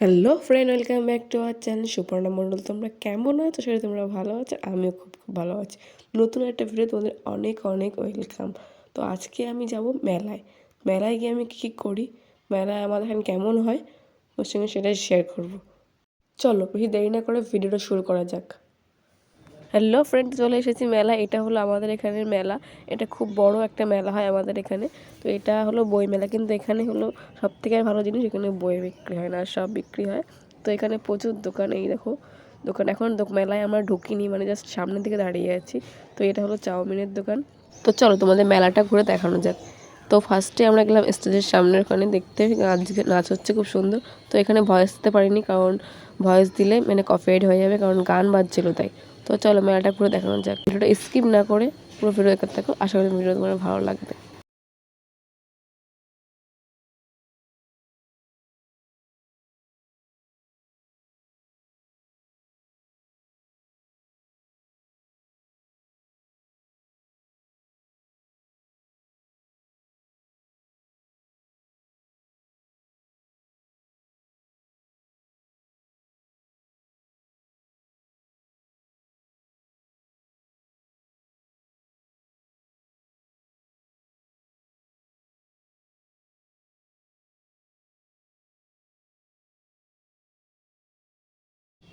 Hello friend, welcome back to our channel Suparna Mondal. তোমরা কেমন আছো? সেটা তোমরা ভালো আছো, আমিও খুব ভালো আছি। নতুন একটা ভিডিও তোমাদের অনেক অনেক ওয়েলকাম। তো আজকে আমি যাব মেলায়। মেলায় গিয়ে আমি কী করি, মেলায় আমাদের এখানে কেমন হয়, ওর সঙ্গে সেটাই শেয়ার করবো। চলো বেশি দেরি না করে ভিডিওটা শুরু করা যাক। হ্যালো ফ্রেন্ড, চলে এসেছি মেলা। এটা হলো আমাদের এখানের মেলা। এটা খুব বড় একটা মেলা হয় আমাদের এখানে। তো এটা হলো বই মেলা, কিন্তু এখানে হলো সবথেকে ভালো জিনিস, এখানে বই বিক্রি হয় না, সব বিক্রি হয়। তো এখানে প্রচুর দোকান, এই দেখো দোকান। এখন মেলায় আমরা ঢুকিনি, মানে জাস্ট সামনের দিকে দাঁড়িয়ে আছি। তো এটা হলো চাউমিনের দোকান। তো চলো তোমাদের মেলাটা ঘুরে দেখানো যাক। তো ফার্স্টে আমরা গেলাম স্টেজের সামনের ওখানে, দেখতে নাচ হচ্ছে খুব সুন্দর। তো এখানে ভয়েস দিতে পারিনি, কারণ ভয়েস দিলে মানে কপিরাইট হয়ে যাবে, কারণ গান বাজছিল তাই। তো চলো মেলাটা ঘুরে দেখানো যাক। ভিডিওটা স্কিপ না করে পুরো ভিডিও দেখতে থাকো, আশা করি ভিডিও তোমার ভালো লাগবে।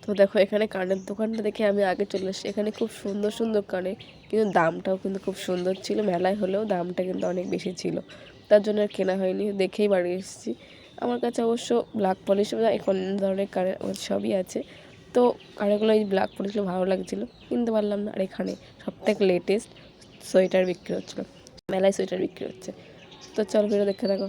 তো দেখো এখানে কানের দোকানটা দেখে আমি আগে চলে এসেছি। এখানে খুব সুন্দর সুন্দর কানে, কিন্তু দামটাও কিন্তু খুব সুন্দর ছিল। মেলায় হলেও দামটা কিন্তু অনেক বেশি ছিল, তার জন্য আর কেনা হয়নি, দেখেই বাড়ি এসেছি। আমার কাছে অবশ্য ব্ল্যাক পলিশ বা কোন ধরনের কানের সবই আছে। তো কানেরগুলো এই ব্ল্যাক পলিশগুলো ভালো লাগছিলো, কিনতে পারলাম না। আর এখানে সবথেকে লেটেস্ট সোয়েটার বিক্রি হচ্ছিলো, মেলায় সোয়েটার বিক্রি হচ্ছে। তো চল ভিডিও দেখতে থাকো।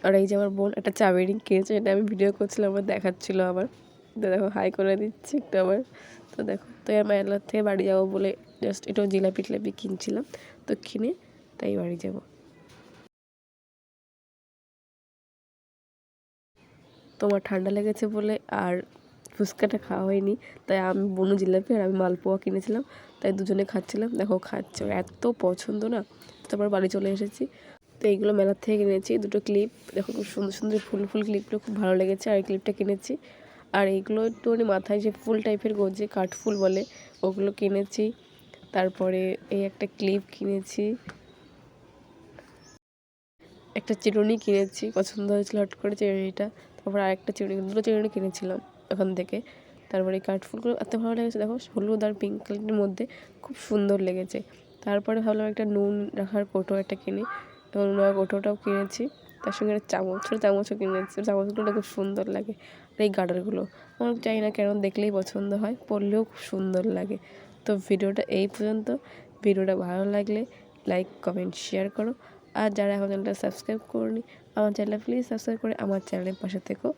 আর এই যে আমার বোন একটা চাবি রিং কিনেছে, এটা আমি ভিডিও করছিলাম, আমার দেখাচ্ছিলো আবার। তো দেখো হাই করে দিচ্ছি একটু আবার। তো দেখো, তো এর মেলার থেকে বাড়ি যাবো বলে জাস্ট একটু জিলাপি টিলাপি কিনছিলাম, তো কিনে তাই বাড়ি যাব। তোমার ঠান্ডা লেগেছে বলে আর ফুচকাটা খাওয়া হয়নি, তাই আমি বোনু জিলাপি আর আমি মালপোয়া কিনেছিলাম, তাই দুজনে খাচ্ছিলাম। দেখো খাচ্ছে, এত পছন্দ না। তারপর বাড়ি চলে এসেছি। তো এইগুলো মেলার থেকে কিনেছি, দুটো ক্লিপ। দেখো খুব সুন্দর সুন্দর ফুল ফুল ক্লিপগুলো খুব ভালো লেগেছে, আর এই ক্লিপটা কিনেছি। আর এইগুলো একটুখানি মাথায় যে ফুল টাইপের গজে, কাঠফুল বলে, ওগুলো কিনেছি। তারপরে এই একটা ক্লিপ কিনেছি, একটা চিরুনি কিনেছি, পছন্দ হয়েছিল হট করে চিরুনিটা। তারপর আরেকটা চিরুনি, দুটো চিরুনি কিনেছিলাম ওখান থেকে। তারপরে এই কাঠফুলগুলো এত ভালো লেগেছে, দেখো হলুদ আর পিঙ্ক কালারের মধ্যে খুব সুন্দর লেগেছে। তারপরে ভাবলাম একটা নুন রাখার কৌটো একটা কিনি, এবং নুন রাখার কৌটোটাও কিনেছি। তার সঙ্গে একটা চামচ, ছোটো চামচও কিনেছি, চামচগুলো খুব সুন্দর লাগে। আর এই গার্ডারগুলো আমার চাই না কেন, দেখলেই পছন্দ হয়, পরলেও খুব সুন্দর লাগে। তো ভিডিওটা এই পর্যন্ত। ভিডিওটা ভালো লাগলে লাইক কমেন্ট শেয়ার করো। আর যারা এখন চ্যানেলটা সাবস্ক্রাইব করনি, আমার চ্যানেলটা প্লিজ সাবস্ক্রাইব করে আমার চ্যানেলের পাশে থেকো।